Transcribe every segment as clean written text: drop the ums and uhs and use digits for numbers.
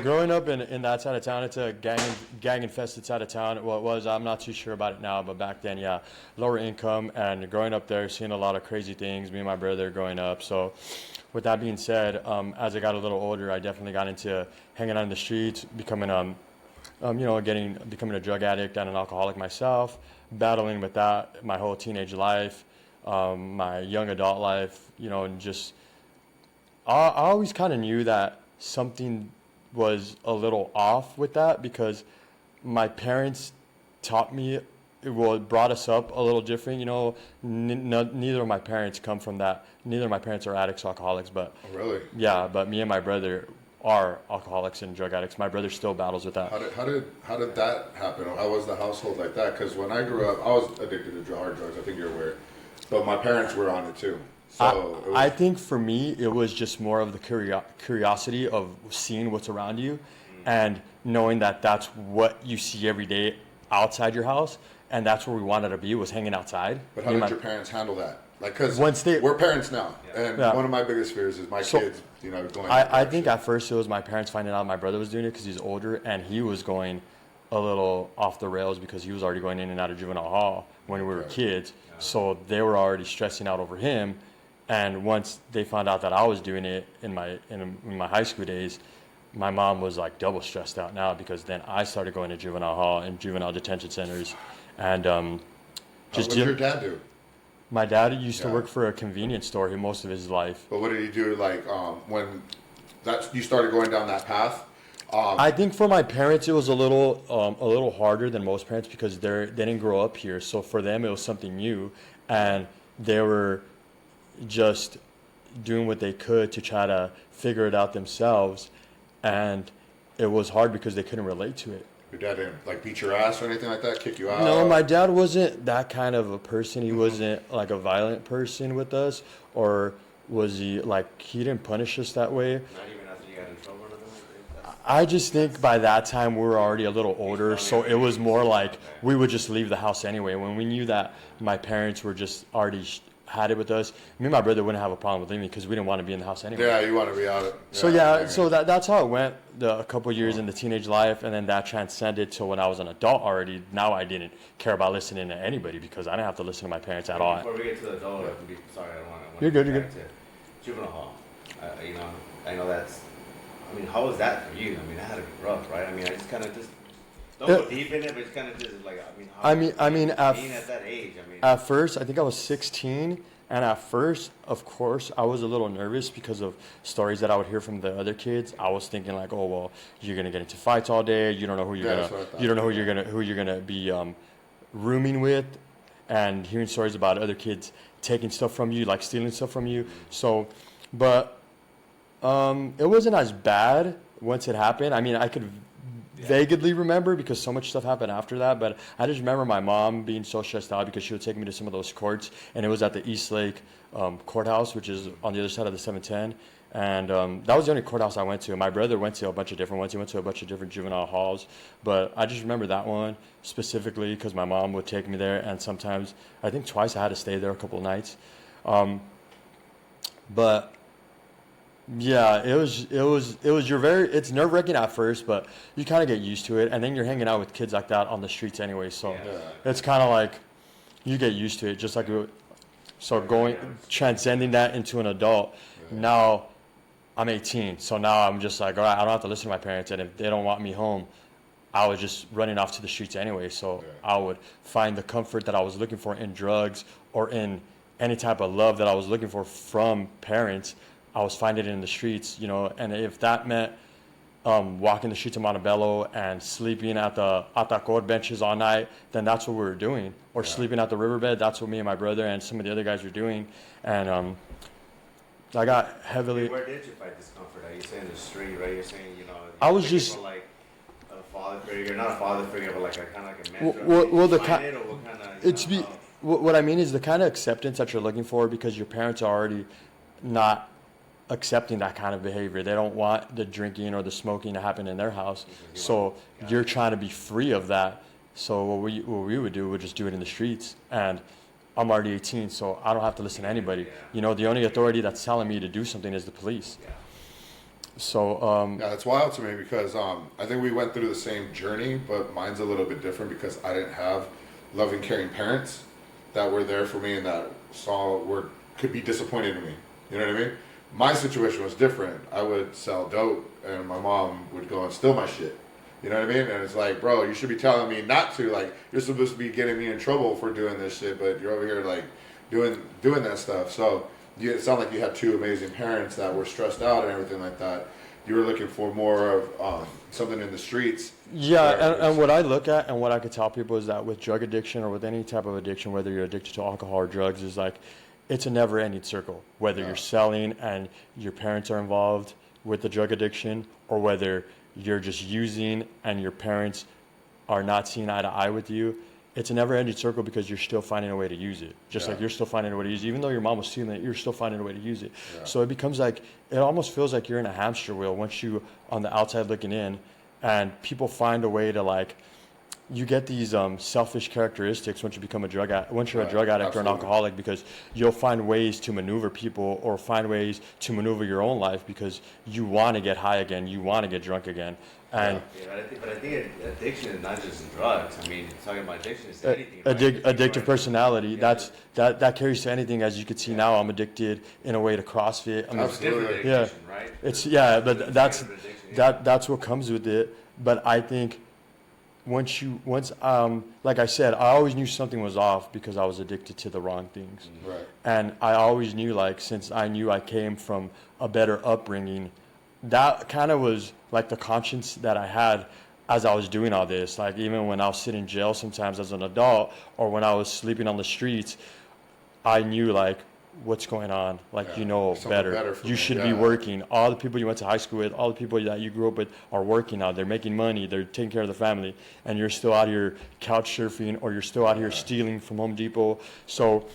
Growing up in that side of town, it's a gang infested side of town. Well, it was. I'm not too sure about it now, but back then, yeah, lower income and growing up there, seeing a lot of crazy things. Me and my brother growing up. So, with that being said, as I got a little older, I definitely got into hanging out in the streets, becoming becoming a drug addict and an alcoholic myself, battling with that my whole teenage life, my young adult life, and just I always kind of knew that something was a little off with that because my parents taught me, well, brought us up a little different. Neither of my parents come from that. Neither of my parents are addicts or alcoholics, but Oh, really? yeah, but me and my brother are alcoholics and drug addicts. My brother still battles with that. How did that happen? How was the household like that? Because when I grew up, I was addicted to hard drugs. I think you're aware, but my parents were on it too. So I think for me, it was just more of the curiosity of seeing what's around you and knowing that that's what you see every day outside your house. And that's where we wanted to be, was hanging outside. But how did your parents handle that? Like, because Once we're parents now, and one of my biggest fears is my kids, going. I think at first it was my parents finding out my brother was doing it because he's older and he was going a little off the rails because he was already going in and out of juvenile hall when we were kids. So they were already stressing out over him. And once they found out that I was doing it in my high school days, my mom was like double stressed out now because then I started going to juvenile hall and juvenile detention centers, and What did your dad do? My dad used to work for a convenience store most of his life. But what did he do? Like when you started going down that path? I think for my parents it was a little harder than most parents because they didn't grow up here, so for them it was something new, and they were just doing what they could to try to figure it out themselves, and it was hard because they couldn't relate to it. Your dad didn't like beat your ass or anything like that, kick you out? No, my dad wasn't that kind of a person. He wasn't like a violent person with us, or was he like, he didn't punish us that way. Not even after you got in trouble or nothing like that? I just think by that time we were already a little older, so it was more like we would just leave the house anyway. When we knew that my parents were just already had it with us, me and my brother wouldn't have a problem with leaving because we didn't want to be in the house anyway. Yeah, you want to be out. So that's how it went a couple of years in the teenage life, and then that transcended to when I was an adult already. Now I didn't care about listening to anybody because I didn't have to listen to my parents at all. Before we get to the adult, sorry, I don't want to. You're good. You're good. Juvenile hall. I know that's. I mean, how was that for you? I mean, that had to be rough, right? I mean, I just kind of don't go deep in it, but it's kind of just like, at that age, at first, I think I was 16, and at first, of course, I was a little nervous because of stories that I would hear from the other kids. I was thinking like, oh well, you're gonna get into fights all day. You don't know who you're gonna be rooming with, and hearing stories about other kids taking stuff from you, like stealing stuff from you. So, but it wasn't as bad once it happened. I mean, I could vaguely remember because so much stuff happened after that, but I just remember my mom being so stressed out because she would take me to some of those courts, and it was at the East Lake courthouse, which is on the other side of the 710, and that was the only courthouse I went to. My brother went to a bunch of different ones. He went to a bunch of different juvenile halls, but I just remember that one specifically because my mom would take me there, and sometimes, I think twice, I had to stay there a couple of nights. But yeah, it's nerve-wracking at first, but you kind of get used to it, and then you're hanging out with kids like that on the streets anyway, so it's kind of like you get used to it, just like transcending that into an adult. Now I'm 18, so now I'm just like, all right, I don't have to listen to my parents, and if they don't want me home, I was just running off to the streets anyway, so I would find the comfort that I was looking for in drugs or in any type of love that I was looking for from parents. I was finding it in the streets, and if that meant walking the streets of Montebello and sleeping at the Atacor benches all night, then that's what we were doing. Or sleeping at the riverbed, that's what me and my brother and some of the other guys were doing. And I got heavily... Where did you find discomfort? Are you saying the street, right? You're saying, I was just... like a father figure, not a father figure, but like a kind of like a mentor. What I mean is the kind of acceptance that you're looking for, because your parents are already not accepting that kind of behavior. They don't want the drinking or the smoking to happen in their house. So you're trying to be free of that. So what we would do, we'd just do it in the streets. And I'm already 18, so I don't have to listen to anybody. The only authority that's telling me to do something is the police. So yeah, it's wild to me because I think we went through the same journey, but mine's a little bit different because I didn't have loving, caring parents that were there for me and that could be disappointed in me. You know what I mean? My situation was different. I would sell dope, and my mom would go and steal my shit. You know what I mean? And it's like, bro, you should be telling me not to. Like, you're supposed to be getting me in trouble for doing this shit, but you're over here like doing that stuff. So it sounded like you had two amazing parents that were stressed out and everything like that. You were looking for more of something in the streets. Yeah, and what I look at and what I could tell people is that with drug addiction or with any type of addiction, whether you're addicted to alcohol or drugs, is like it's a never-ending circle. Whether you're selling and your parents are involved with the drug addiction, or whether you're just using and your parents are not seeing eye to eye with you, it's a never-ending circle because you're still finding a way to use it. Just like you're still finding a way to use it. Even though your mom was stealing it, you're still finding a way to use it. Yeah. So it becomes like, it almost feels like you're in a hamster wheel once you, on the outside looking in, and people find a way to like, you get these selfish characteristics once you become a drug addict, once you're a drug addict or an alcoholic, because you'll find ways to maneuver people or find ways to maneuver your own life because you want to get high again, you want to get drunk again. And but I think addiction is not just drugs. I mean, talking about addiction is anything. Addictive personality. That carries to anything. As you can see now, I'm addicted in a way to CrossFit. Absolutely. Addiction, right? But that's what comes with it. But I think once like I said, I always knew something was off because I was addicted to the wrong things. Right. And I always knew, like, since I knew I came from a better upbringing, that kind of was like the conscience that I had as I was doing all this. Like, even when I was sitting in jail sometimes as an adult, or when I was sleeping on the streets, I knew, like, what's going on. Like, you know better. You should be working. All the people you went to high school with, all the people that you grew up with are working now. They're making money. They're taking care of their family. And you're still out here couch surfing, or you're still out here stealing from Home Depot. So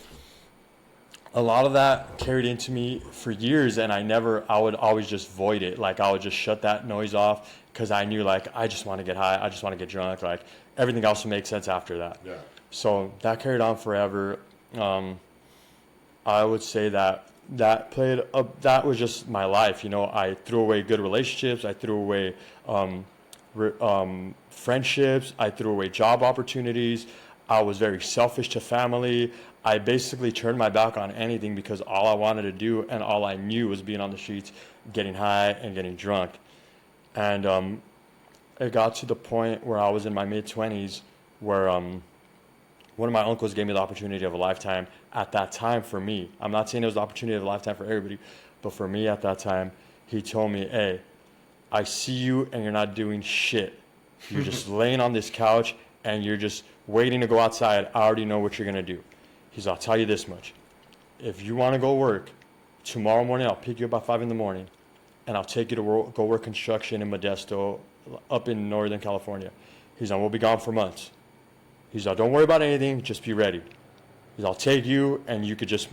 a lot of that carried into me for years, and I would always just void it. Like, I would just shut that noise off because I knew, like, I just want to get high. I just want to get drunk. Like, everything else would make sense after that. Yeah. So that carried on forever. I would say that that was just my life. You know, I threw away good relationships. I threw away friendships. I threw away job opportunities. I was very selfish to family. I basically turned my back on anything because all I wanted to do and all I knew was being on the streets, getting high and getting drunk. And it got to the point where I was in my mid-20s where one of my uncles gave me the opportunity of a lifetime at that time for me. I'm not saying it was the opportunity of a lifetime for everybody, but for me at that time, he told me, hey, I see you and you're not doing shit. You're just laying on this couch and you're just waiting to go outside. I already know what you're going to do. He's, I'll tell you this much. If you want to go work, tomorrow morning I'll pick you up at 5 a.m. and I'll take you to go work construction in Modesto up in Northern California. He's like, we'll be gone for months. He's like, don't worry about anything, just be ready. He's, I'll take you and you could just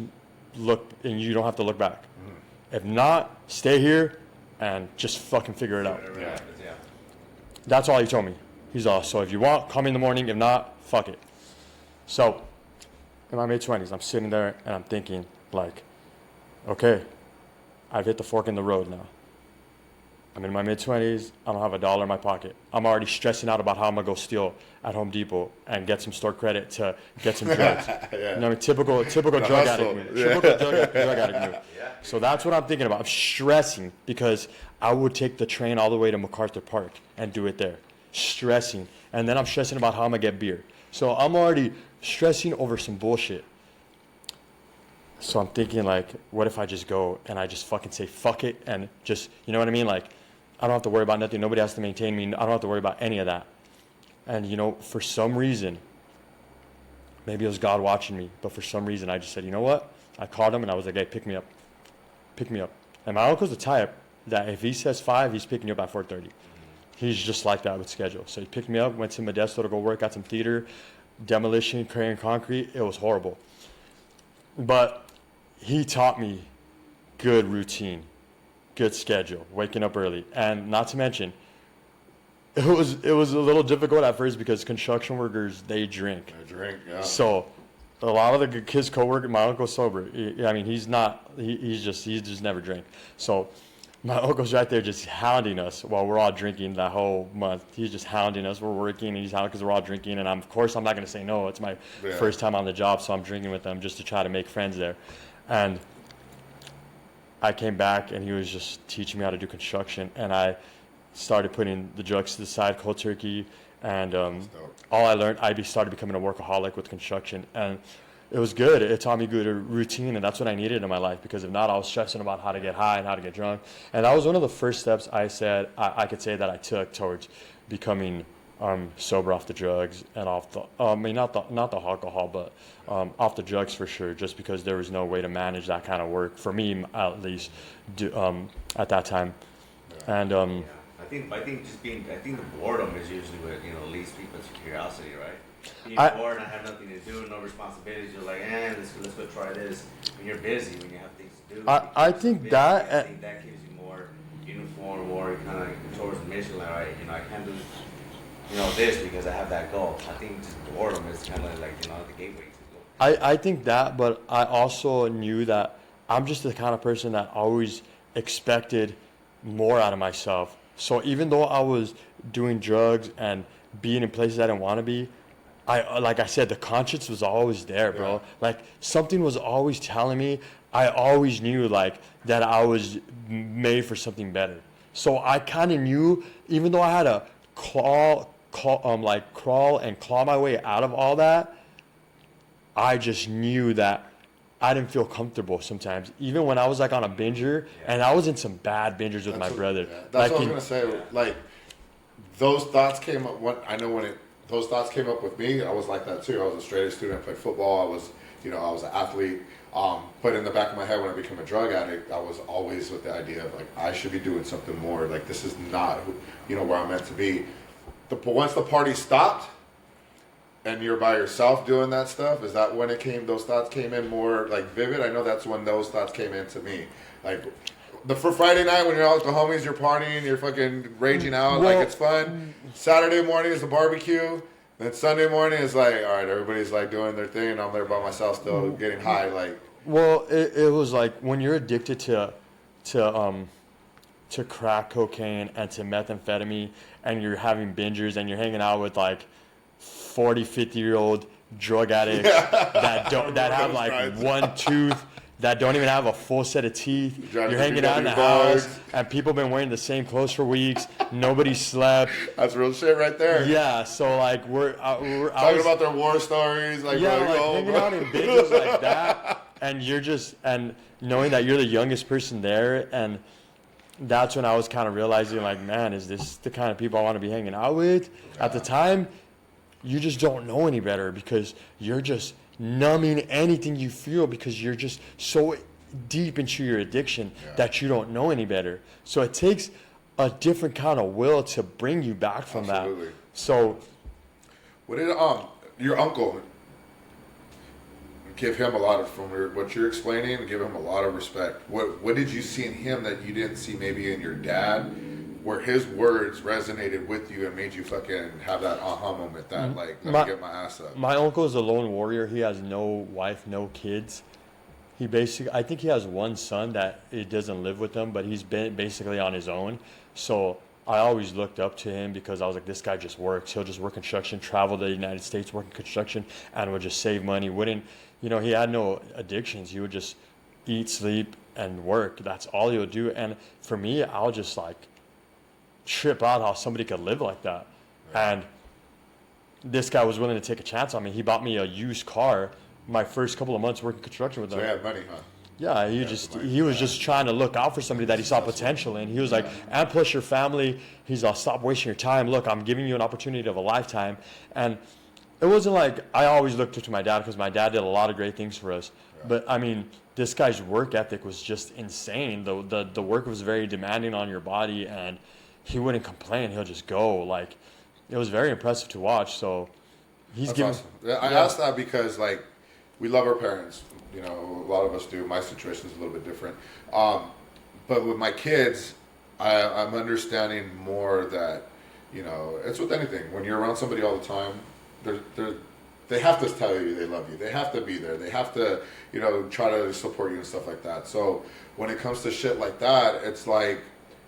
look and you don't have to look back. Mm-hmm. If not, stay here and just fucking figure it out. Yeah. That's all he told me. He's all, so if you want, call me in the morning. If not, fuck it. So in my mid-20s, I'm sitting there and I'm thinking, like, okay, I've hit the fork in the road now. I'm in my mid-20s. I don't have $1 in my pocket. I'm already stressing out about how I'm going to go steal at Home Depot and get some store credit to get some drugs. You know what I mean? Typical drug addict move. Typical drug addict move. So that's what I'm thinking about. I'm stressing because I would take the train all the way to MacArthur Park and do it there. Stressing. And then I'm stressing about how I'm going to get beer. So I'm already stressing over some bullshit. So I'm thinking, like, what if I just go and I just fucking say fuck it and just, you know what I mean? Like, I don't have to worry about nothing. Nobody has to maintain me. I don't have to worry about any of that. And, you know, for some reason, maybe it was God watching me, but for some reason I just said, you know what? I called him and I was like, hey, pick me up. Pick me up. And my uncle's the type that if he says 5, he's picking you up at 4:30. He's just like that with schedule. So he picked me up, went to Modesto to go work at some theater, demolition, carrying concrete. It was horrible. But he taught me good routine, good schedule, waking up early. And not to mention, it was a little difficult at first because construction workers, they drink. They drink, yeah. So a lot of his coworkers, my uncle's sober. He's just never drank. So my uncle's right there just hounding us while we're all drinking that whole month. He's just hounding us. We're working and he's hounding because we're all drinking. And of course, I'm not going to say no. It's my first time on the job, so I'm drinking with them just to try to make friends there. And I came back and he was just teaching me how to do construction. And I started putting the drugs to the side, cold turkey. And all I learned, started becoming a workaholic with construction. And it was good. It taught me good routine, and that's what I needed in my life, because if not, I was stressing about how to get high and how to get drunk. And that was one of the first steps I could say that I took towards becoming sober off the drugs and off the, not the alcohol, but off the drugs for sure, just because there was no way to manage that kind of work, for me at least, at that time. And I think the boredom is usually what, leads people's curiosity, right? Being bored and have nothing to do, no responsibilities, you're like, let's go try this. When you're busy, when you have things to do. I think that gives you more uniform, more kind of towards the mission. Like, all right, I can't do, this because I have that goal. I think just boredom is kind of like, the gateway to go. I think that, but I also knew that I'm just the kind of person that always expected more out of myself. So even though I was doing drugs and being in places I didn't want to be, like I said, the conscience was always there, bro. Yeah. Like, something was always telling me, I always knew, like, that I was made for something better. So I kind of knew, even though I had to crawl and claw my way out of all that, I just knew that I didn't feel comfortable sometimes. Even when I was, like, on a binger, and I was in some bad bingers with my brother. Yeah. That's what I was going to say. Like, those thoughts came up, those thoughts came up with me. I was like that too. I was a straight A student. I played football. I was an athlete. But in the back of my head, when I became a drug addict, I was always with the idea of, like, I should be doing something more. Like, this is not, where I'm meant to be. But once the party stopped, and you're by yourself doing that stuff, is that when those thoughts came in more, like, vivid? I know that's when those thoughts came into me. Like, for Friday night when you're out with the homies, you're partying, you're fucking raging out, like, it's fun. Saturday morning is the barbecue. Then Sunday morning is like, all right, everybody's like doing their thing, and I'm there by myself still getting high. Like, well, it was like when you're addicted to crack cocaine and to methamphetamine, and you're having bingers and you're hanging out with like 40, 50-year-old drug addicts that have like one tooth, that don't even have a full set of teeth. You're hanging out in the house, and people been wearing the same clothes for weeks. Nobody slept. That's real shit right there. Yeah, so like we're talking about their war stories, like, hanging out in bingers like that, and and knowing that you're the youngest person there, and that's when I was kind of realizing, like, man, is this the kind of people I want to be hanging out with? Yeah. At the time, you just don't know any better, because you're just numbing anything you feel, because you're just so deep into your addiction that you don't know any better. So it takes a different kind of will to bring you back from that. So what did your uncle, give him a lot of, from what you're explaining, give him a lot of respect. What did you see in him that you didn't see maybe in your dad, where his words resonated with you and made you fucking have that aha moment that, like, let me get my ass up? My uncle is a lone warrior. He has no wife, no kids. I think he has one son that it doesn't live with him, but he's been basically on his own. So I always looked up to him, because I was like, this guy just works. He'll just work construction, travel to the United States, work in construction, and would just save money. He had no addictions. He would just eat, sleep, and work. That's all he would do. And for me, I'll just like trip out how somebody could live like that. Right. And this guy was willing to take a chance on me. He bought me a used car my first couple of months working construction with him. So he had money, huh? Yeah, he was just trying to look out for somebody that he saw potential in. He was like, and plus your family, he's like, stop wasting your time. Look, I'm giving you an opportunity of a lifetime. And it wasn't like, I always looked up to my dad, because my dad did a lot of great things for us. Yeah. But I mean, this guy's work ethic was just insane. The work was very demanding on your body, and he wouldn't complain. He'll just go. Like, it was very impressive to watch. So That's awesome. I asked that because, like, we love our parents. A lot of us do. My situation is a little bit different. But with my kids, I'm understanding more that, it's with anything. When you're around somebody all the time, they have to tell you they love you. They have to be there. They have to, you know, try to support you and stuff like that. So when it comes to shit like that, it's like,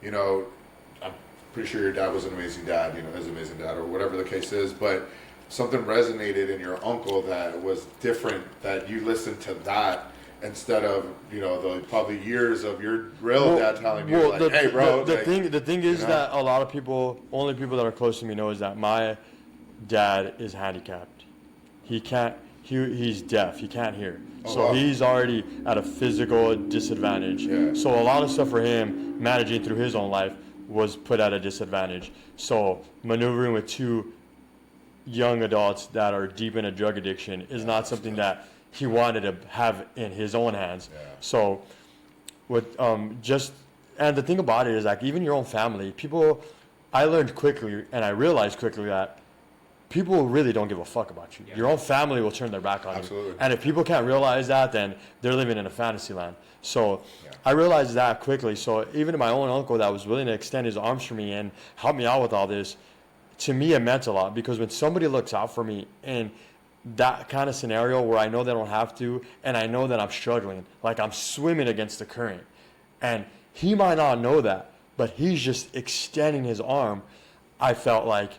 you know, I'm pretty sure your dad was an amazing dad, you know, is an amazing dad or whatever the case is, but something resonated in your uncle that was different, that you listened to that instead of, you know, the probably years of your real dad telling you, like, hey, bro. The thing is, you know, that a lot of people, only people that are close to me know is that my dad is handicapped. He's deaf. He can't hear. So he's already at a physical disadvantage. Yeah. So a lot of stuff for him, managing through his own life, was put at a disadvantage. So maneuvering with two young adults that are deep in a drug addiction is not something that he wanted to have in his own hands. Yeah. So with and the thing about it is, like, even your own family, I learned quickly and I realized quickly that people really don't give a fuck about you. Yeah. Your own family will turn their back on you. And if people can't realize that, then they're living in a fantasy land. So I realized that quickly. So even my own uncle that was willing to extend his arms for me and help me out with all this, to me, it meant a lot, because when somebody looks out for me in that kind of scenario where I know they don't have to, and I know that I'm struggling, like I'm swimming against the current, and he might not know that, but he's just extending his arm, I felt like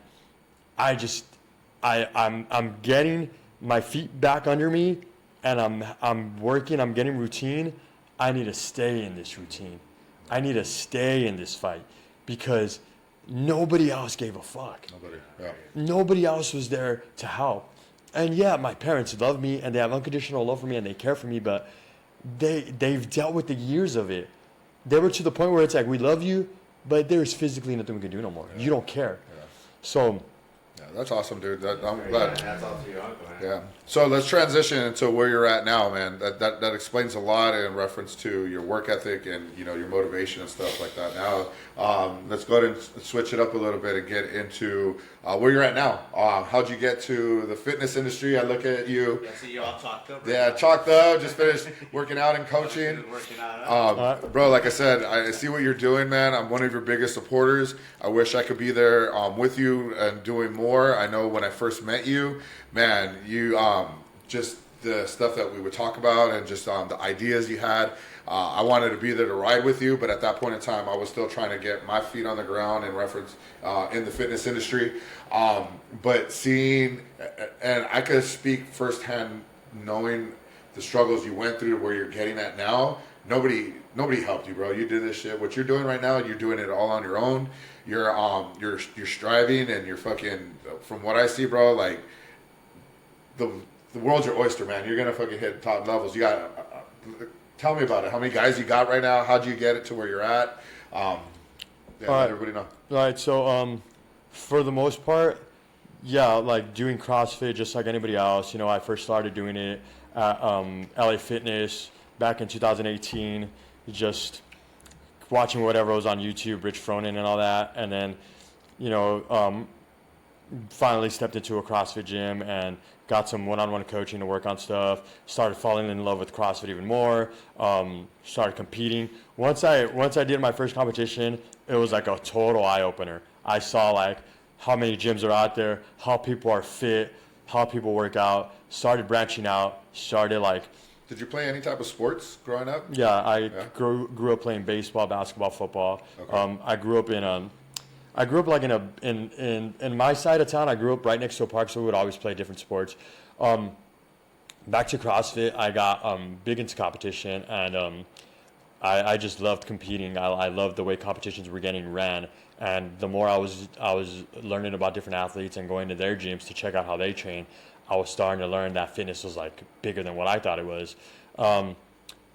I'm getting my feet back under me, and I'm working, I'm getting routine. I need to stay in this routine. I need to stay in this fight, because nobody else gave a fuck. Nobody else was there to help. And yeah, my parents love me and they have unconditional love for me and they care for me, but they've dealt with the years of it. They were to the point where it's like, we love you, but there's physically nothing we can do no more. You don't care. So that's awesome, dude. I'm glad. Yeah, that's all to your uncle, man. Yeah. So let's transition into where you're at now, man. That explains a lot in reference to your work ethic and, you know, your motivation and stuff like that. Now, let's go ahead and switch it up a little bit and get into where you're at now. How'd you get to the fitness industry? I look at you. Yeah, see you all chalked up. Right now. Chalked up. Just finished working out and coaching. Bro, like I said, I see what you're doing, man. I'm one of your biggest supporters. I wish I could be there with you and doing more. I know when I first met you, man, you just the stuff that we would talk about and just the ideas you had. I wanted to be there to ride with you, but at that point in time, I was still trying to get my feet on the ground in reference in the fitness industry. But seeing, and I could speak firsthand, knowing the struggles you went through to where you're getting at now. Nobody helped you, bro. You did this shit. What you're doing right now, you're doing it all on your own. You're striving, and you're fucking. From what I see, bro, like the world's your oyster, man. You're gonna fucking hit top levels. You got. Tell me about it. How many guys you got right now? How'd you get it to where you're at? Let everybody know. All right. So, for the most part, yeah, like doing CrossFit just like anybody else. You know, I first started doing it at LA Fitness back in 2018. Just watching whatever was on YouTube, Rich Fronin and all that, and then, you know, finally stepped into a CrossFit gym and got some one-on-one coaching to work on stuff. Started falling in love with CrossFit even more. Started competing. Once I did my first competition, it was like a total eye-opener. I saw like how many gyms are out there, how people are fit, how people work out. Started branching out. Started like. Did you play any type of sports growing up? Yeah, I grew up playing baseball, basketball, football. Okay. I grew up like in my side of town. I grew up right next to a park, so we would always play different sports. Back to CrossFit, I got big into competition, and I just loved competing. I loved the way competitions were getting ran, and the more I was learning about different athletes and going to their gyms to check out how they train, I was starting to learn that fitness was like bigger than what I thought it was.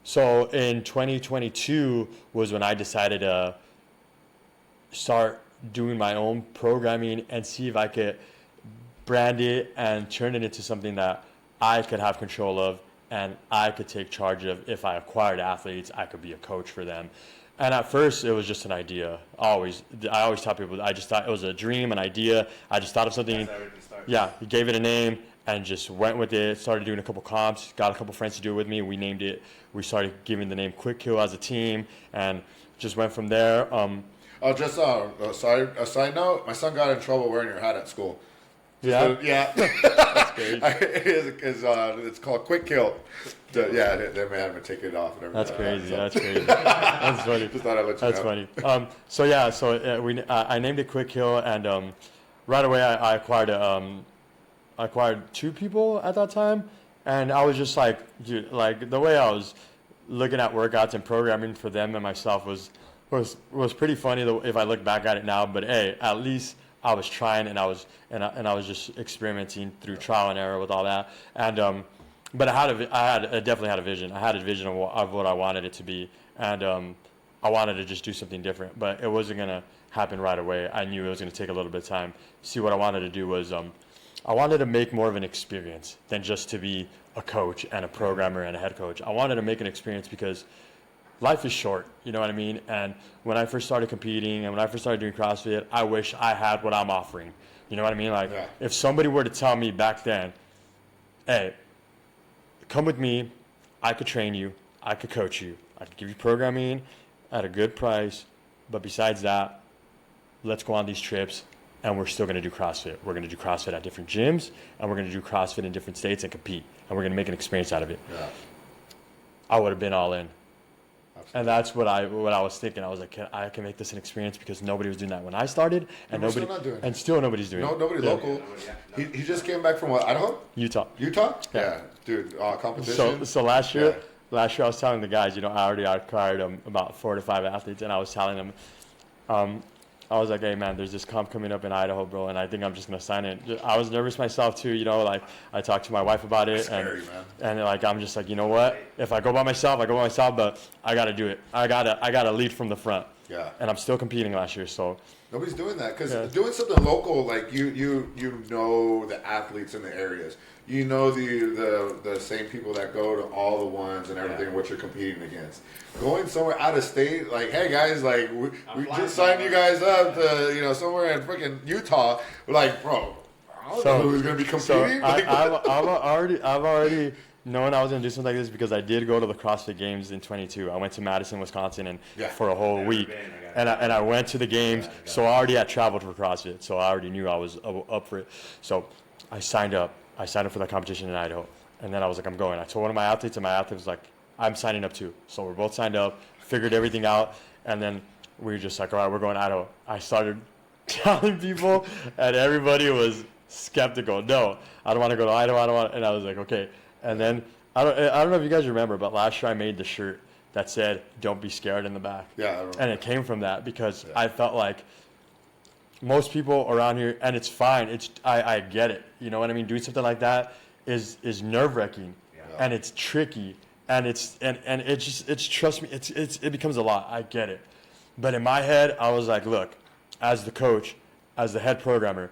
So in 2022 was when I decided to start doing my own programming and see if I could brand it and turn it into something that I could have control of and I could take charge of. If I acquired athletes, I could be a coach for them. And at first, it was just an idea. I always tell people, I just thought it was a dream, an idea. I just thought of something. Yeah, he gave it a name and just went with it. Started doing a couple comps, got a couple friends to do it with me. We named it. We started giving the name Quick Kill as a team, and just went from there. A side note, my son got in trouble wearing your hat at school. Yeah. That's crazy. It's called Quick Kill. They may have to take it off. And That's crazy. That's crazy. That's funny. Just thought I'd let you That's know. funny. I named it Quick Kill, and right away I acquired 2 people at that time, and I was just like, dude, like the way I was looking at workouts and programming for them and myself was pretty funny if I look back at it now. But hey, at least I was trying, and I was just experimenting through trial and error with all that. And but I definitely had a vision. I had a vision of what I wanted it to be, and I wanted to just do something different. But it wasn't gonna happen right away. I knew it was gonna take a little bit of time. See, what I wanted to do was I wanted to make more of an experience than just to be a coach and a programmer and a head coach. I wanted to make an experience because life is short, you know what I mean? And when I first started competing and when I first started doing CrossFit, I wish I had what I'm offering. You know what I mean? Like, if somebody were to tell me back then, hey, come with me, I could train you, I could coach you, I could give you programming at a good price, but besides that, let's go on these trips, and we're still going to do CrossFit. We're going to do CrossFit at different gyms, and we're going to do CrossFit in different states and compete, and we're going to make an experience out of it. Yeah. I would have been all in. Absolutely. And that's what I was thinking. I was like, I can make this an experience because nobody was doing that when I started, and Still not doing it. still nobody's doing it. Nobody local. He just came back from what, Idaho? Utah. Yeah. Dude, competition. So last year I was telling the guys, I already acquired about 4 to 5 athletes, and I was telling them, I was like, hey man, there's this comp coming up in Idaho, bro, and I think I'm just gonna sign it. I was nervous myself too, like I talked to my wife about it, scary, and like I'm just like, you know what? If I go by myself, but I gotta do it. I gotta lead from the front. Yeah. And I'm still competing last year, so. Nobody's doing that because doing something local, like you know the athletes in the areas. You know the same people that go to all the ones and everything, what you're competing against. Going somewhere out of state, like, hey guys, like we just signed you guys up to somewhere in freaking Utah. We're like, bro, I don't know who's gonna be competing. I've already known I was gonna do something like this because I did go to the CrossFit Games in 22. I went to Madison, Wisconsin, and for a whole week, and I went to the games. So I already had traveled for CrossFit, so I already knew I was up for it. So I signed up. I signed up for that competition in Idaho, and then I was like, I'm going. I told one of my athletes, and my athlete was like, I'm signing up too. So we're both signed up, figured everything out, and then we were just like, all right, we're going to Idaho. I started telling people, and everybody was skeptical. No, I don't want to go to Idaho. And I was like, okay. And then I don't know if you guys remember, but last year I made the shirt that said, "Don't be scared" in the back. Yeah, I remember. And it came from that because I felt like most people around here, and it's fine. I get it. You know what I mean? Doing something like that is nerve-wracking, and it's tricky, and it's trust me, it becomes a lot. I get it, but in my head, I was like, look, as the coach, as the head programmer,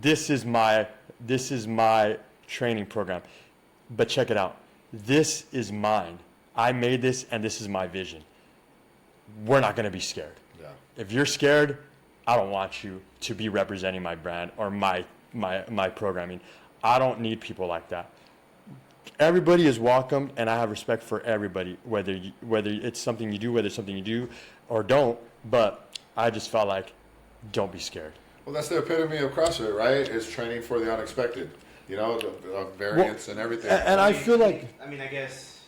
this is my training program, but check it out. This is mine. I made this, and this is my vision. We're not going to be scared. Yeah. If you're scared, I don't want you to be representing my brand or my programming. I don't need people like that. Everybody is welcome, and I have respect for everybody, whether it's something you do, whether it's something you do or don't. But I just felt like, don't be scared. Well, that's the epitome of CrossFit, right? It's training for the unexpected. The variance and everything. And I feel like, I guess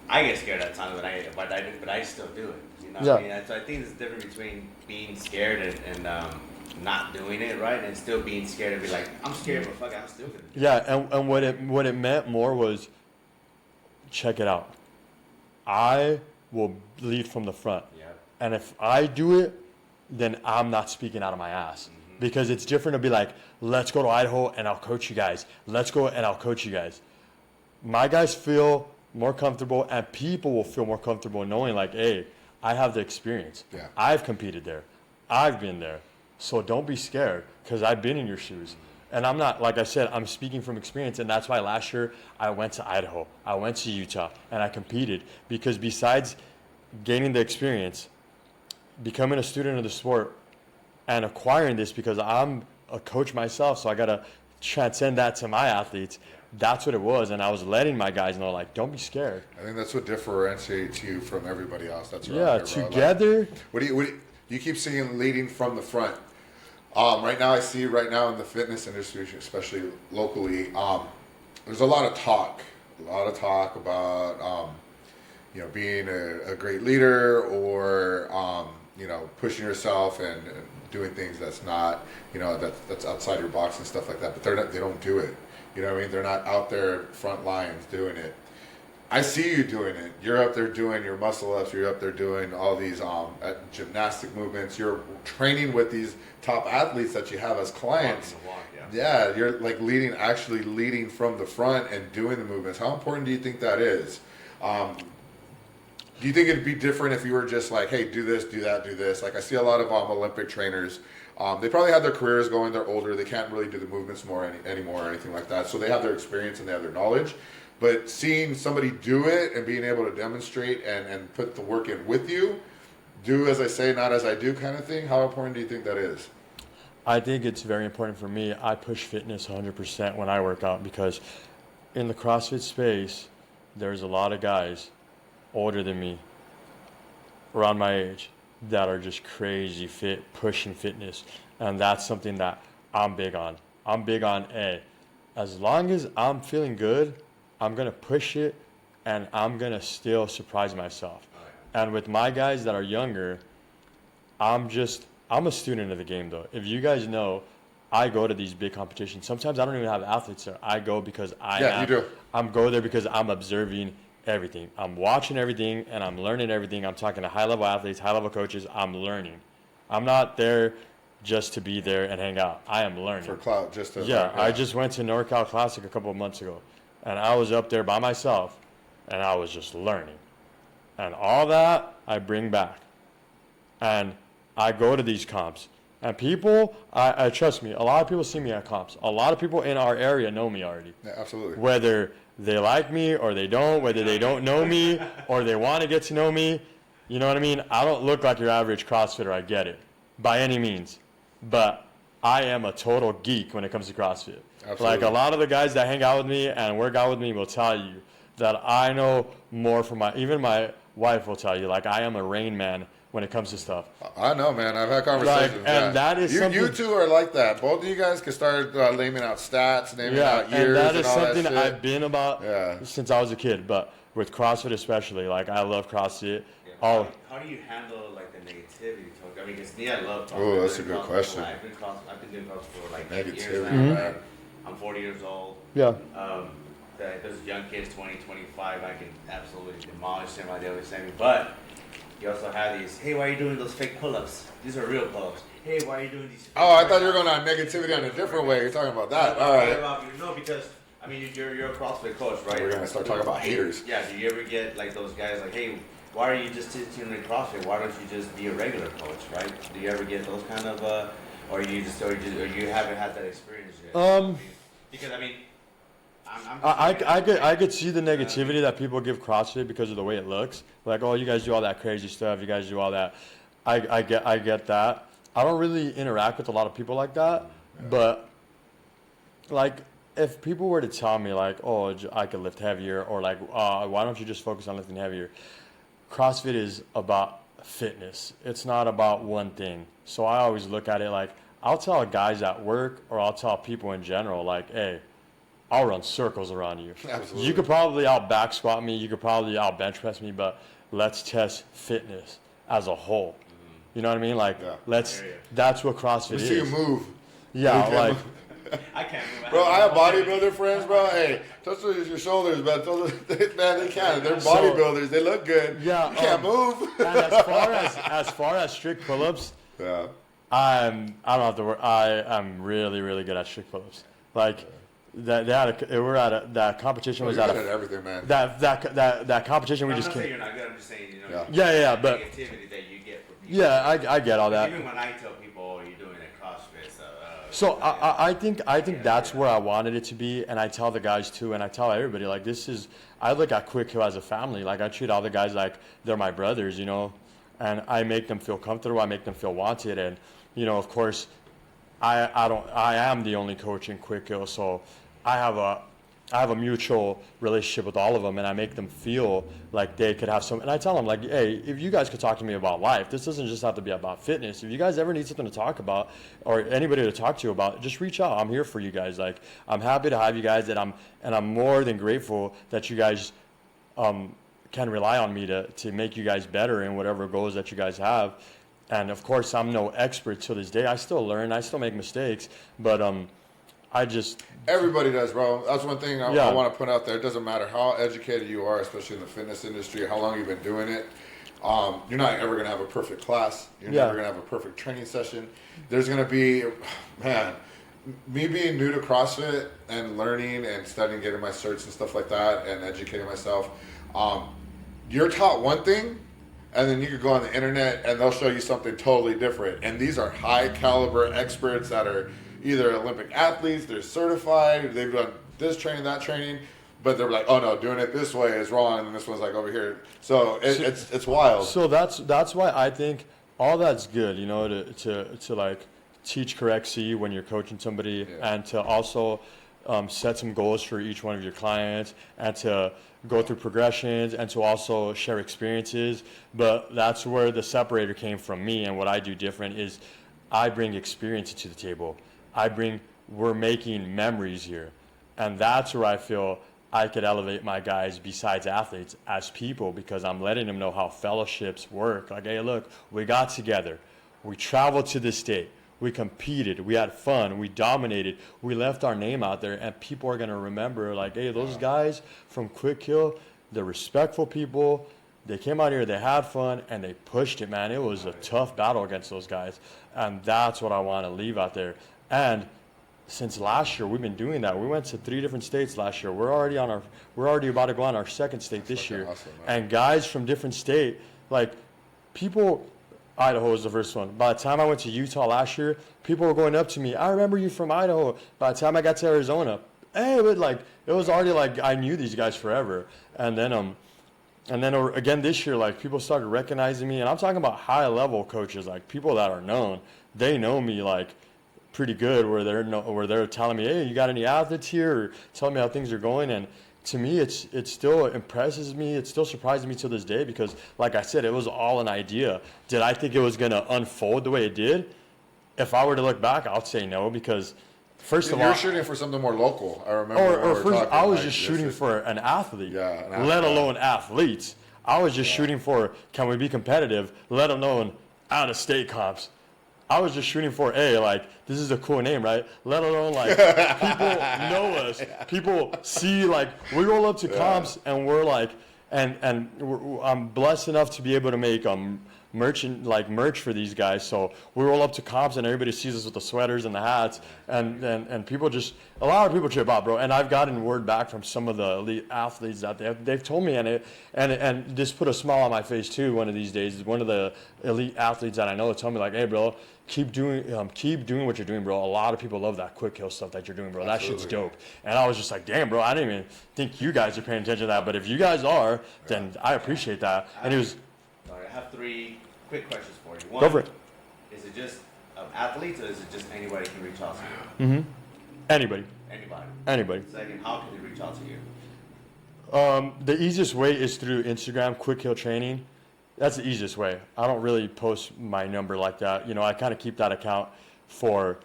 I get scared at times, but I still do it. Yeah. So I think there's a difference between being scared and not doing it, right, and still being scared and be like, I'm scared, but fuck it, I'm still gonna do it. Yeah, and what it meant more was, check it out. I will lead from the front. Yeah. And if I do it, then I'm not speaking out of my ass. Mm-hmm. Because it's different to be like, let's go to Idaho and I'll coach you guys. Let's go and I'll coach you guys. My guys feel more comfortable, and people will feel more comfortable knowing like, hey, I have the experience. Yeah. I've competed there. I've been there. So don't be scared, because I've been in your shoes. And I'm not, like I said, I'm speaking from experience, and that's why last year I went to Idaho, I went to Utah, and I competed. Because besides gaining the experience, becoming a student of the sport, and acquiring this, because I'm a coach myself, so I got to transcend that to my athletes. That's what it was, and I was letting my guys know, like, don't be scared. I think that's what differentiates you from everybody else. That's right. Yeah, together. Like, what do you keep seeing leading from the front? Right now, I see right now in the fitness industry, especially locally, there's a lot of talk about being a great leader, or pushing yourself and doing things that's not that's outside your box and stuff like that. But they don't do it. You know what I mean? They're not out there front lines doing it. I see you doing it. You're up there doing your muscle ups. You're up there doing all these gymnastic movements. You're training with these top athletes that you have as clients. Yeah, you're like actually leading from the front and doing the movements. How important do you think that is? Do you think it'd be different if you were just like, hey, do this, do that, do this? Like I see a lot of Olympic trainers. They probably have their careers going. They're older. They can't really do the movements anymore or anything like that. So they have their experience and they have their knowledge. But seeing somebody do it and being able to demonstrate and put the work in with you, do as I say, not as I do kind of thing, how important do you think that is? I think it's very important for me. I push fitness 100% when I work out, because in the CrossFit space, there's a lot of guys older than me, around my age, that are just crazy fit, pushing fitness. And that's something that I'm big on. I'm big on, as long as I'm feeling good, I'm going to push it, and I'm going to still surprise myself. And with my guys that are younger, I'm a student of the game, though. If you guys know, I go to these big competitions. Sometimes I don't even have athletes there. I go because I'm go there because I'm observing everything. I'm watching everything, and I'm learning everything. I'm talking to high-level athletes, high-level coaches. I'm learning. I'm not there just to be there and hang out. I am learning. For clout, just to I just went to NorCal Classic a couple of months ago, and I was up there by myself, and I was just learning. And all that I bring back. And I go to these comps. And people, I trust me, a lot of people see me at comps. A lot of people in our area know me already. Yeah, absolutely. Whether they like me or they don't, whether they don't know me or they want to get to know me, you know what I mean? I don't look like your average CrossFitter, I get it, by any means. But I am a total geek when it comes to CrossFit. Absolutely. Like a lot of the guys that hang out with me and work out with me will tell you that I know more from even my wife will tell you, like I am a Rain Man when it comes to stuff. I know, man. I've had conversations. And that is something. You two are like that. Both of you guys can start naming out stats, naming out years, and that is all something that shit. I've been about since I was a kid. But with CrossFit especially, like I love CrossFit. Yeah, how do you handle like the negativity talk? I mean, because me, I love talking. Oh, that's a good question. I've been doing CrossFit for like negativity, years now. man. I'm 40 years old. Yeah. Those young kids, 20, 25, I can absolutely demolish them like they always say. But you also have these, hey, why are you doing those fake pull-ups? These are real pull-ups. Hey, why are you doing these? Oh, I thought you were going on negativity on a different way. You're talking about that. All right. No, because, I mean, you're a CrossFit coach, right? We're going to start talking about haters. Yeah, do you ever get like those guys like, hey, why are you just teaching in CrossFit? Why don't you just be a regular coach, right? Do you ever get those kind of, or you haven't had that experience yet? Because, I mean, I could see the negativity that people give CrossFit because of the way it looks. Like, oh, you guys do all that crazy stuff. You guys do all that. I get that. I don't really interact with a lot of people like that. Yeah. But like, if people were to tell me like, oh, I could lift heavier, or like, why don't you just focus on lifting heavier? CrossFit is about fitness. It's not about one thing. So I always look at it like, I'll tell guys at work, or I'll tell people in general, like, hey, I'll run circles around you. Absolutely. You could probably out back squat me. You could probably out bench press me, but let's test fitness as a whole. You know what I mean? Like, that's what CrossFit is. See you move. Yeah, like. I can't move. Bro, I have bodybuilder friends, bro. Hey, touch your shoulders, man. Man, they can. They're bodybuilders. They look good. Yeah. You can't move. And as far as strict pull-ups, yeah. I don't have to work. I am really, really good at strict pull-ups. Like. That competition was you're at good at everything, man. That competition we just I'm not saying came. you're not good. I'm just saying, you know. Yeah, but negativity that you get from people. Yeah, I get all that. Even when I tell people, "Oh, you're doing it CrossFit," so I think that's where I wanted it to be, and I tell the guys too, and I tell everybody like this is. I look at Quick Hill as a family. Like I treat all the guys like they're my brothers, you know, and I make them feel comfortable. I make them feel wanted, and you know, of course, I am the only coach in Quick Hill, so I have I have a mutual relationship with all of them, and I make them feel like they could have some. And I tell them, like, hey, if you guys could talk to me about life, this doesn't just have to be about fitness. If you guys ever need something to talk about or anybody to talk to about, just reach out. I'm here for you guys. Like, I'm happy to have you guys, and I'm more than grateful that you guys can rely on me to make you guys better in whatever goals that you guys have. And of course, I'm no expert to this day. I still learn. I still make mistakes, but everybody does, bro. That's one thing I want to put out there. It doesn't matter how educated you are, especially in the fitness industry, how long you've been doing it. You're not ever going to have a perfect class. You're never going to have a perfect training session. There's going to be, man, me being new to CrossFit and learning and studying, getting my certs and stuff like that, and educating myself. You're taught one thing, and then you could go on the internet and they'll show you something totally different. And these are high caliber experts that are either Olympic athletes, they're certified, they've done this training, that training, but they're like, oh no, doing it this way is wrong, and this one's like over here. So it's wild. So that's why I think all that's good, you know, to like teach correct C when you're coaching somebody, and to also set some goals for each one of your clients, and to go through progressions, and to also share experiences. But that's where the separator came from me, and what I do different is I bring experience to the table. We're making memories here. And that's where I feel I could elevate my guys besides athletes as people, because I'm letting them know how fellowships work. Like, hey, look, we got together. We traveled to this state. We competed. We had fun. We dominated. We left our name out there, and people are going to remember, like, hey, those guys from Quick Kill, they're respectful people. They came out here, they had fun, and they pushed it, man. It was a tough battle against those guys, and that's what I want to leave out there. And since last year, we've been doing that. We went to 3 different states last year. We're already about to go on our 2nd state this year. Awesome, and guys from different state, like people, Idaho was the first one. By the time I went to Utah last year, people were going up to me. I remember you from Idaho. By the time I got to Arizona, hey, but like it was already like I knew these guys forever. And then again this year, like people started recognizing me, and I'm talking about high level coaches, like people that are known. They know me like pretty good, where they're telling me, hey, you got any athletes here, or telling me how things are going. And to me, it still impresses me. It still surprises me to this day, because like I said, it was all an idea. Did I think it was going to unfold the way it did? If I were to look back, I'll say no, because first of all, you're shooting for something more local. I remember. Or first, I was just shooting for an athlete, let alone athletes. I was just shooting for, can we be competitive, let alone out of state comps. I was just shooting for, hey, like, this is a cool name, right? Let alone, like, people know us. People see, like, we roll up to comps, and we're like, I'm blessed enough to be able to make merch for these guys. So we roll up to comps, and everybody sees us with the sweaters and the hats, and people just, a lot of people trip out, bro. And I've gotten word back from some of the elite athletes that they've told me, and this put a smile on my face too. One of these days, one of the elite athletes that I know told me, like, hey, bro, keep doing what you're doing, bro. A lot of people love that Quick Kill stuff that you're doing, bro. Absolutely. That shit's dope. And I was just like, damn, bro, I didn't even think you guys are paying attention to that, but if you guys are, then I appreciate that. And he was. Sorry, I have 3 quick questions for you. One, go for it. Is it just athletes, or is it just anybody can reach out to you? Mm-hmm. Anybody. Second, how can they reach out to you? The easiest way is through Instagram, Quick Kill Training. That's the easiest way. I don't really post my number like that. You know, I kind of keep that account for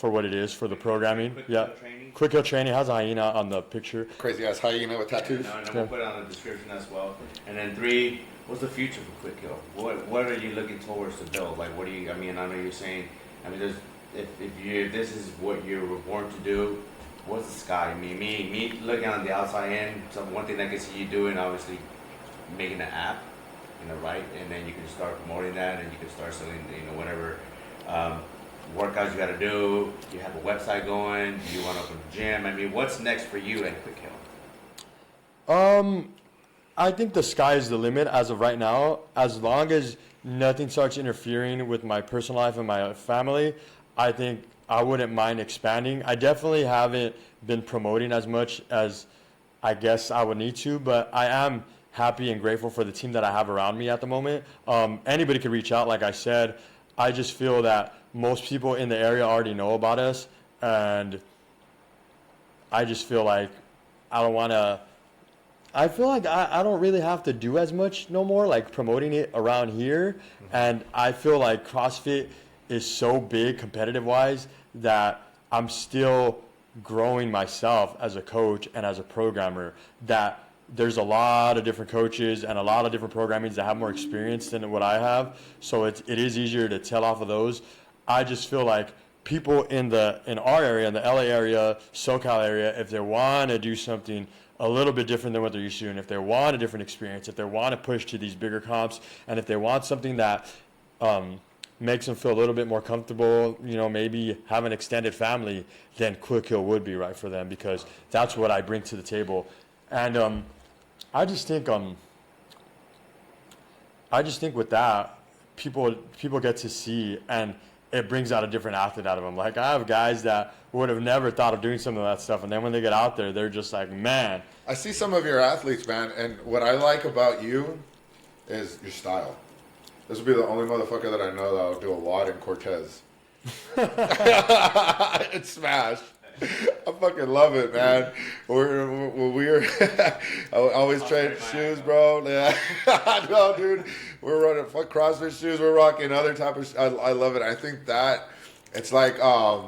what it is, for the programming. Quick Kill Training has a hyena on the picture. Crazy ass hyena with tattoos. And then we'll put it on the description as well. And then 3, what's the future for Quick Kill? What are you looking towards to build? Like, what do you? I mean, I know you're saying. I mean, if this is what you were born to do, what's the sky? I mean, me looking on the outside in. So one thing I can see you doing, obviously, making an app, right? And then you can start promoting that, and you can start selling, whatever workouts you got to do. You have a website going. You want to open a gym. I mean, what's next for you at Quick Kill? I think the sky is the limit as of right now. As long as nothing starts interfering with my personal life and my family, I think I wouldn't mind expanding. I definitely haven't been promoting as much as I guess I would need to, but I am happy and grateful for the team that I have around me at the moment. Anybody could reach out, like I said. I just feel that most people in the area already know about us, and I just feel like I don't want to. I feel like I don't really have to do as much no more, like promoting it around here. And I feel like CrossFit is so big competitive wise that I'm still growing myself as a coach and as a programmer, that there's a lot of different coaches and a lot of different programmings that have more experience than what I have. So it is easier to tell off of those. I just feel like people in our area, in the LA area, SoCal area, if they want to do something a little bit different than what they're used to, and if they want a different experience, if they want to push to these bigger comps, and if they want something that makes them feel a little bit more comfortable, maybe have an extended family, then Quick Hill would be right for them, because that's what I bring to the table. And I just think with that, people get to see, and it brings out a different athlete out of them. Like, I have guys that would have never thought of doing some of that stuff, and then when they get out there, they're just like, man. I see some of your athletes, man, and what I like about you is your style. This will be the only motherfucker that I know that will do a lot in Cortez. It's smash. I fucking love it, man. We're I always trade shoes, bro. Yeah. No, dude. We're running fuck CrossFit shoes. We're rocking other type of. I love it. I think that it's like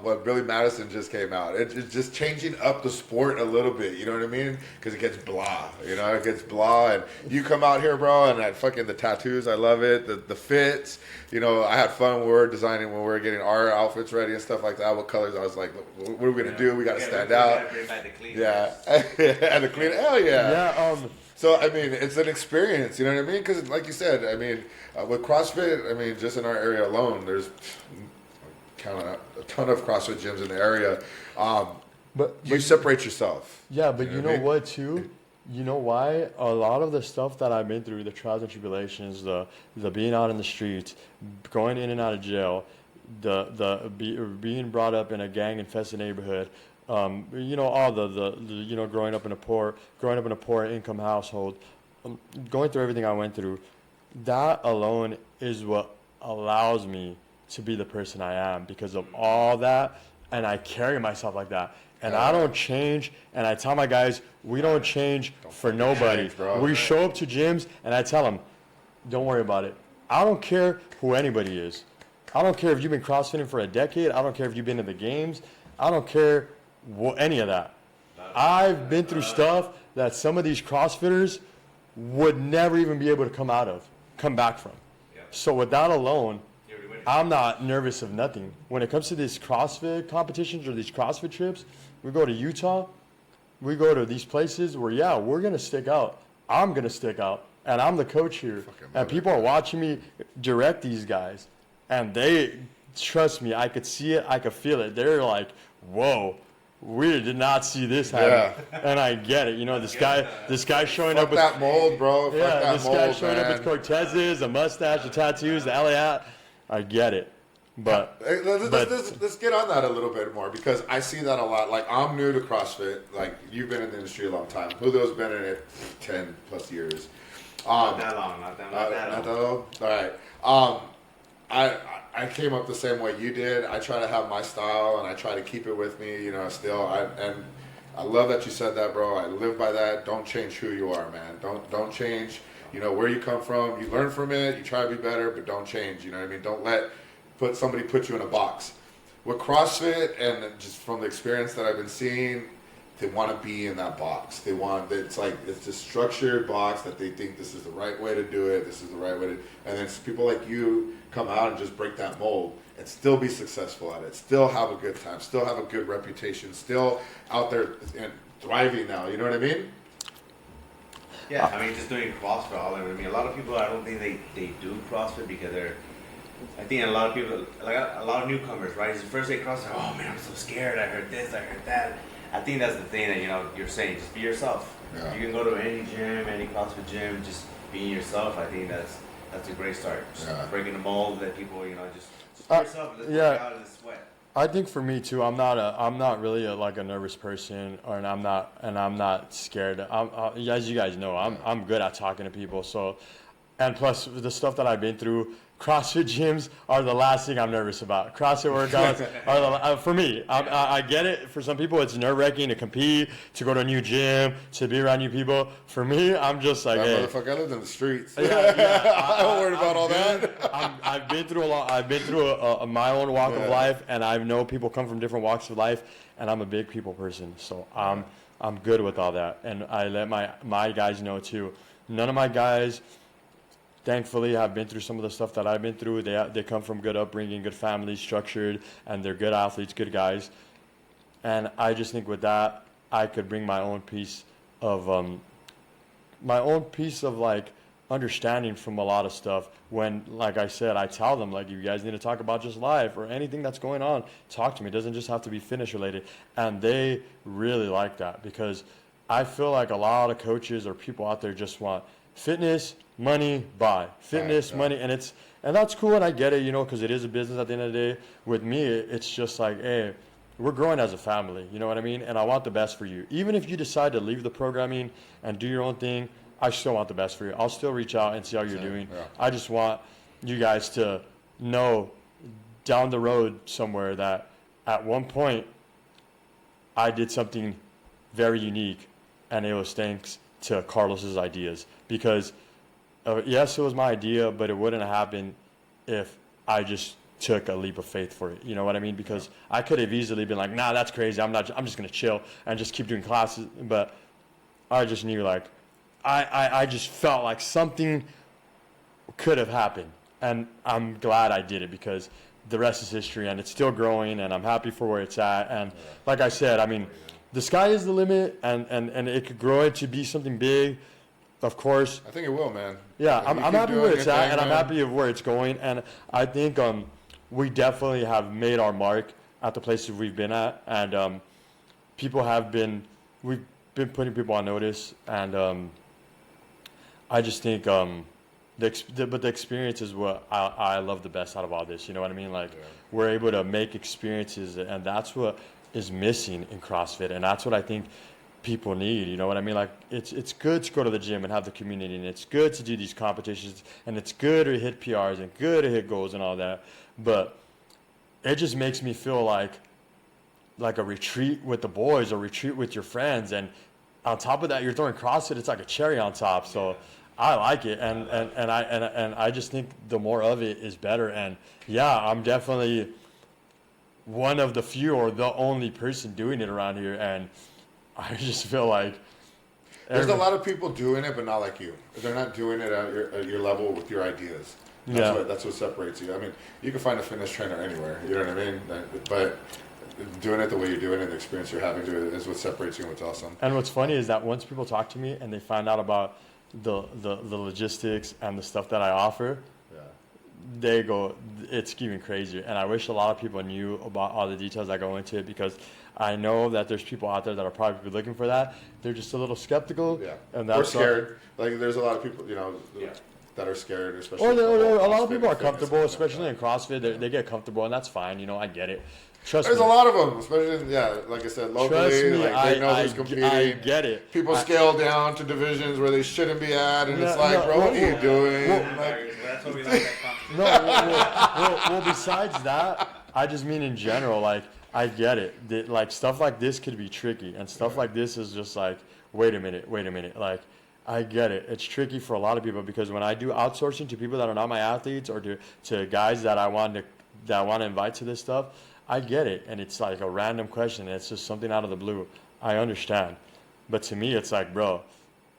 what Billy Madison just came out. It's just changing up the sport a little bit. You know what I mean? Because it gets blah. It gets blah. And you come out here, bro, and that fucking the tattoos. I love it. The fits. I had fun when we were designing, when we were getting our outfits ready and stuff like that. What colors? I was like, what are we gonna do? We gotta stand out. Yeah, and the clean. Hell yeah. Yeah. So, I mean, it's an experience, you know what I mean? Because, like you said, I mean, with CrossFit, I mean, just in our area alone, there's a ton of CrossFit gyms in the area. But you separate yourself. Yeah, but you know what, too? You know why? A lot of the stuff that I've been through, the trials and tribulations, the being out in the streets, going in and out of jail, being brought up in a gang-infested neighborhood, all the growing up in a poor income household, going through everything I went through, that alone is what allows me to be the person I am, because of all that, and I carry myself like that. And I don't change, and I tell my guys, we don't change for nobody. We show up to gyms, and I tell them, don't worry about it. I don't care who anybody is. I don't care if you've been CrossFitting for a decade. I don't care if you've been in the games. I don't care any of that. I've been through stuff that some of these CrossFitters would never even be able to come back from. So with that alone, I'm not nervous of nothing. When it comes to these CrossFit competitions or these CrossFit trips, we go to Utah, we go to these places where, we're going to stick out. I'm going to stick out, and I'm the coach here. And people are watching me direct these guys, and they trust me. I could see it. I could feel it. They're like, whoa. We did not see this happen, and I get it. This guy showing up with that mold, bro. Yeah, this guy showing up with Cortezes, a mustache, the tattoos, the LA hat. I get it, but let's get on that a little bit more, because I see that a lot. Like, I'm new to CrossFit. Like, you've been in the industry a long time. Julio's been in it 10 plus years. Not that long. Not that long. All right. I came up the same way you did. I try to have my style, and I try to keep it with me, still. And I love that you said that, bro. I live by that. Don't change who you are, man. Don't change, where you come from. You learn from it. You try to be better, but don't change. You know what I mean? Don't let somebody put you in a box. With CrossFit, and just from the experience that I've been seeing, they want to be in that box. It's a structured box that they think this is the right way to do it. This is the right way to, and then people like you come out and just break that mold and still be successful at it. Still have a good time. Still have a good reputation. Still out there and thriving now. You know what I mean? Yeah, I mean, just doing CrossFit. A lot of people, I don't think they do CrossFit because I think a lot of people, like a lot of newcomers, right? It's the first day CrossFit. Oh man, I'm so scared. I heard this. I heard that. I think that's the thing that you're saying. Just be yourself. Yeah. You can go to any gym, any CrossFit gym, just being yourself. I think that's a great start. Just breaking the mold that people, just be yourself. And just out of the sweat. I think for me too, I'm not really a nervous person, and I'm not scared. As you guys know, I'm good at talking to people. So, And plus, the stuff that I've been through, CrossFit gyms are the last thing I'm nervous about. CrossFit workouts are for me. I get it. For some people, it's nerve-wracking to compete, to go to a new gym, to be around new people. For me, I'm just like, hey. Motherfucker, I live in the streets. Yeah, I don't worry about all that. I've been through a lot. I've been through my own walk of life, and I know people come from different walks of life, and I'm a big people person. So I'm good with all that. And I let my guys know, too. None of my guys, thankfully, have been through some of the stuff that I've been through. They come from good upbringing, good families, structured, and they're good athletes, good guys. And I just think with that, I could bring my own piece of like understanding from a lot of stuff. When, like I said, I tell them, like, you guys need to talk about just life or anything that's going on. Talk to me. It doesn't just have to be fitness related. And they really like that, because I feel like a lot of coaches or people out there just want fitness, money, buy. Fitness, money, and that's cool, and I get it, because it is a business at the end of the day. With me, it's just like, hey, we're growing as a family, you know what I mean? And I want the best for you. Even if you decide to leave the programming and do your own thing, I still want the best for you. I'll still reach out and see how you're doing. Yeah. I just want you guys to know down the road somewhere that at one point I did something very unique, and it was thanks to Carlos's ideas. Because yes, it was my idea, but it wouldn't have happened if I just took a leap of faith for it. You know what I mean? Because I could have easily been like, nah, that's crazy. I'm just going to chill and just keep doing classes. But I just knew, like, I just felt like something could have happened. And I'm glad I did it, because the rest is history, and it's still growing, and I'm happy for where it's at. And like I said, I mean, the sky is the limit, and it could grow into be something big. Of course. I think it will, man. Yeah, I'm happy where it's at, and I'm happy of where it's going. And I think we definitely have made our mark at the places we've been at. And we've been putting people on notice. And I just think, but the experience is what I love the best out of all this. You know what I mean? Like, we're able to make experiences, and that's what is missing in CrossFit. And that's what I think people need, you know what I mean? Like, it's good to go to the gym and have the community, and it's good to do these competitions, and it's good to hit PRs and good to hit goals and all that, but it just makes me feel like a retreat with the boys or retreat with your friends, and on top of that, you're throwing CrossFit. It's like a cherry on top. So I like it, and I just think the more of it is better. And yeah, I'm definitely one of the few or the only person doing it around here, and I just feel like there's a lot of people doing it, but not like you. They're not doing it at your level with your ideas. That's what separates you. I mean, you can find a fitness trainer anywhere. You know what I mean? But doing it the way you're doing it, the experience you're having to it, is what separates you and what's awesome. And what's funny is that once people talk to me and they find out about the logistics and the stuff that I offer, they go, it's even crazier. And I wish a lot of people knew about all the details that go into it, because I know that there's people out there that are probably looking for that. They're just a little skeptical. Yeah. And or scared. Like, there's a lot of people, that are scared, especially. Or a lot of people are comfortable, especially in CrossFit. They get comfortable, and that's fine. I get it. Trust me. There's a lot of them, especially, like I said, locally. Trust me, they know who's competing. I get it. People scale down to divisions where they shouldn't be at, and it's like, bro, what are you doing? That's what we like that competition. Well, besides that, I just mean in general, like, I get it. Like, stuff like this could be tricky, and stuff like this is just like, wait a minute. Like, I get it. It's tricky for a lot of people, because when I do outsourcing to people that are not my athletes, or to guys that I want to invite to this stuff, I get it, and it's like a random question, and it's just something out of the blue. I understand. But to me, it's like, bro,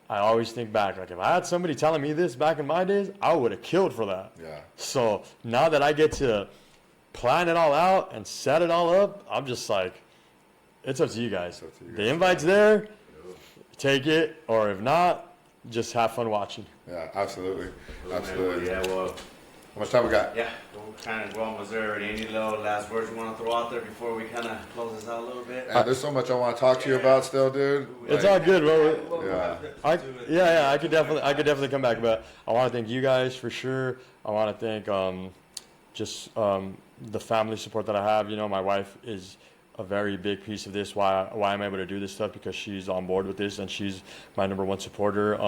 I always think back, like, if I had somebody telling me this back in my days, I would have killed for that. Yeah. So now that I get to plan it all out and set it all up, I'm just like, it's up to you guys. The invite's there, take it, or if not, just have fun watching. Yeah, absolutely. Yeah, well, how much time we got? Yeah, we're kind of going. Was there any little last words you want to throw out there before we kind of close this out a little bit? There's so much I want to talk to you about still, dude. It's all good, bro. Yeah. I could definitely come back, but I want to thank you guys for sure. I want to thank the family support that I have. My wife is a very big piece of this, why I'm able to do this stuff, because she's on board with this, and she's my number one supporter.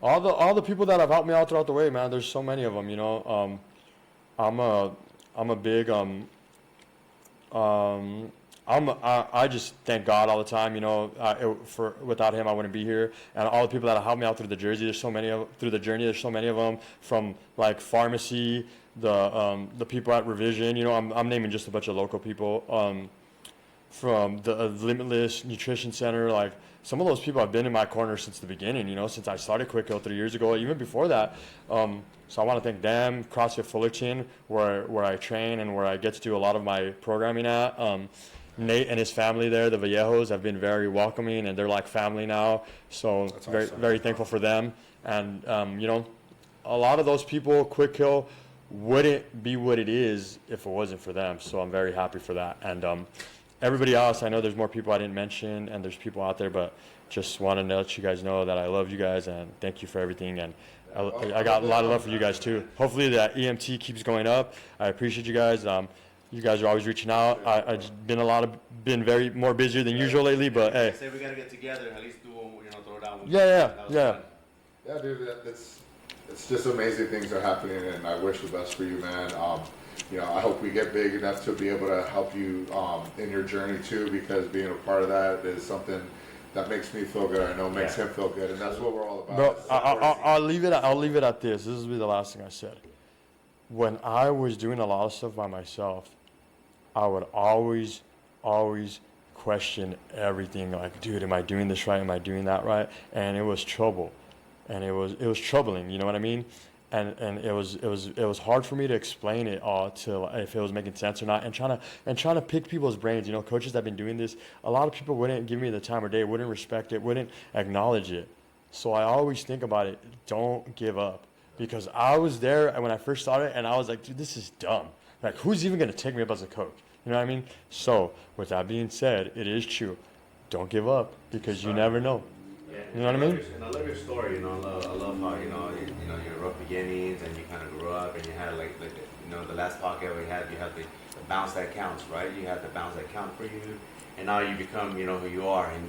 all the people that have helped me out throughout the way, man. There's so many of them, you know. I'm a big I just thank God all the time, you know. Without him, I wouldn't be here. And all the people that have helped me out through the journey, there's so many of them. From like pharmacy, the people at Revision, you know. I'm naming just a bunch of local people. From the Limitless Nutrition Center, like some of those people have been in my corner since the beginning, you know, since I started Quick Hill 3 years ago, even before that. So I want to thank them, CrossFit Fullerton, where I train and where I get to do a lot of my programming at. Nate and his family there, the Vallejos, have been very welcoming, and they're like family now. So That's very, awesome. very thankful for them. And, you know, a lot of those people, Quick Hill wouldn't be what it is if it wasn't for them. So I'm very happy for that. And everybody else, I know there's more people I didn't mention, and there's people out there, but just want to let you guys know that I love you guys and thank you for everything. And I got a lot of love for you guys too. Hopefully that EMT keeps going up. I appreciate you guys. You guys are always reaching out. I've been very more busier than usual lately, but hey. Say we gotta get together, at least do throw down. Yeah. Yeah, dude, it's just amazing things are happening, and I wish the best for you, man. You know, I hope we get big enough to be able to help you in your journey too, because being a part of that is something that makes me feel good. I know makes him feel good, and that's what we're all about. Bro, I'll leave it at this. This will be the last thing I said. When I was doing a lot of stuff by myself, I would always question everything. Like, dude, am I doing this right? Am I doing that right? And it was trouble, and it was troubling. You know what I mean? And it was hard for me to explain it all to if it was making sense or not. And trying to pick people's brains. You know, coaches that have been doing this, a lot of people wouldn't give me the time of day, wouldn't respect it, wouldn't acknowledge it. So I always think about it. Don't give up, because I was there when I first started, and I was like, dude, this is dumb. Like, who's even gonna take me up as a coach? You know what I mean? So, with that being said, it is true. Don't give up, because you never know. Yeah, you know what I mean? And I love your story. You know, I love how your rough beginnings, and you kind of grew up, and you had like the last podcast we had, you had the bounce that counts, right? You had the bounce that count for you, and now you become who you are, and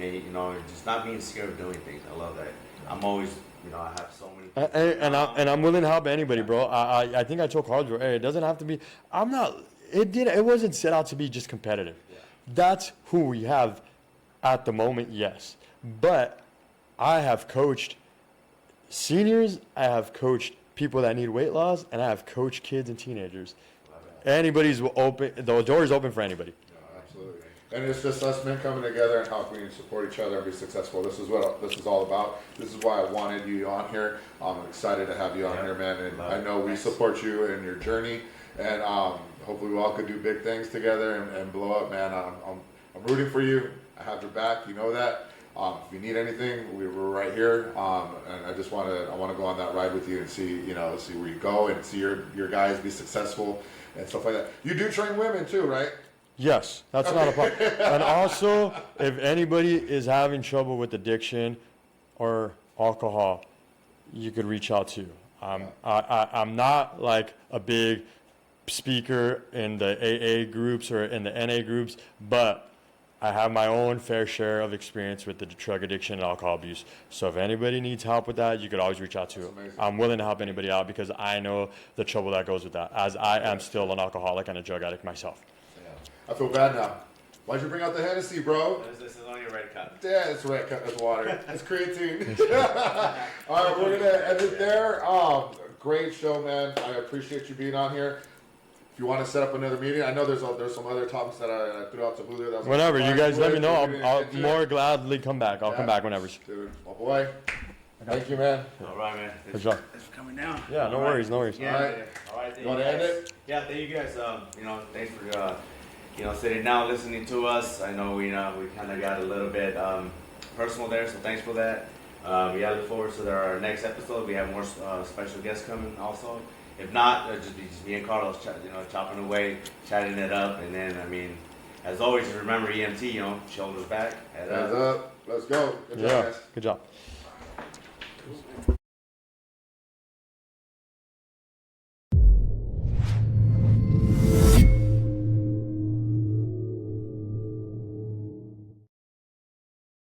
just not being scared of doing things. I love that. I'm always I have so many. And I'm willing to help anybody, bro. I think I told Carlos, hey, it doesn't have to be. It wasn't set out to be just competitive. Yeah. That's who we have at the moment, yes. But I have coached seniors, I have coached people that need weight loss, and I have coached kids and teenagers. Anybody's open. The door is open for anybody. No, absolutely. And it's just us men coming together and helping and support each other and be successful. This is what this is all about. This is why I wanted you on here. I'm excited to have you on here, man. And I know we support you in your journey. And hopefully we all could do big things together and blow up, man. I'm rooting for you. I have your back. You know that. If you need anything, we're right here. And I just want to go on that ride with you and see where you go and see your guys be successful and stuff like that. You do train women too, right? Yes, that's not a problem. And also, if anybody is having trouble with addiction or alcohol, you could reach out to. I'm not like a big speaker in the AA groups or in the NA groups, but I have my own fair share of experience with the drug addiction and alcohol abuse. So if anybody needs help with that, you could always reach out to. I'm willing to help anybody out because I know the trouble that goes with that, as I am still an alcoholic and a drug addict myself. I feel bad now. Why'd you bring out the Hennessy, bro? This is only a red cup. Yeah, it's red cup. It's water. It's creatine. All right, we're going to end it there. Great show, man. I appreciate you being on here. If you want to set up another meeting, I know there's some other topics that I threw out to Julio. Whenever. You guys let me know. I'll more gladly come back. I'll come back whenever. Dude, my boy. Thank you, man. All right, man. Good job. Thanks for coming down. Yeah, no worries. All right. All right. You want to end it? Yeah, thank you guys. Thanks for sitting down, listening to us. I know we kind of got a little bit personal there, so thanks for that. We look forward to our next episode. We have more special guests coming also. If not, it'll just be me and Carlos, chopping away, chatting it up, and then as always, remember EMT, shoulders back, head up. Let's go. Good job, guys. Good job.